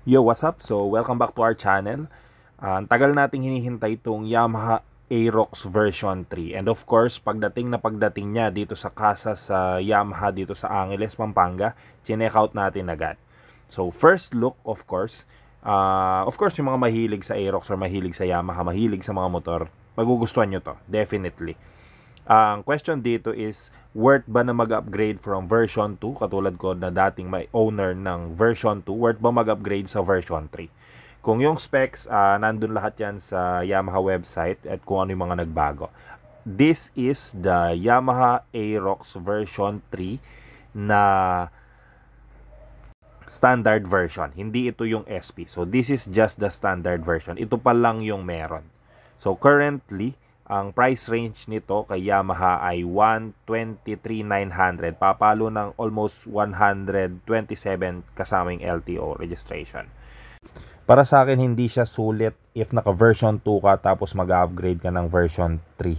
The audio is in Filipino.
Yo, what's up? So, welcome back to our channel. Ang tagal nating hinihintay itong Yamaha Aerox version 3. And of course, pagdating niya dito sa kasa sa Yamaha dito sa Angeles, Pampanga, chinek out natin agad. So, first look, of course, yung mga mahilig sa Aerox or mahilig sa Yamaha, mahilig sa mga motor, magugustuhan nyo to, definitely. Ang question dito is, worth ba na mag-upgrade from version 2? Katulad ko na dating may owner ng version 2, worth ba mag-upgrade sa version 3? Kung yung specs, nandun lahat yan sa Yamaha website at kung ano yung mga nagbago. This is the Yamaha Aerox version 3 na standard version. Hindi ito yung SP. So, this is just the standard version. Ito pa lang yung meron. So, currently, ang price range nito kay Yamaha ay 123,900. Papalo ng almost 127 kasamang LTO registration. Para sa akin, hindi siya sulit if naka version 2 ka tapos mag-upgrade ka ng version 3.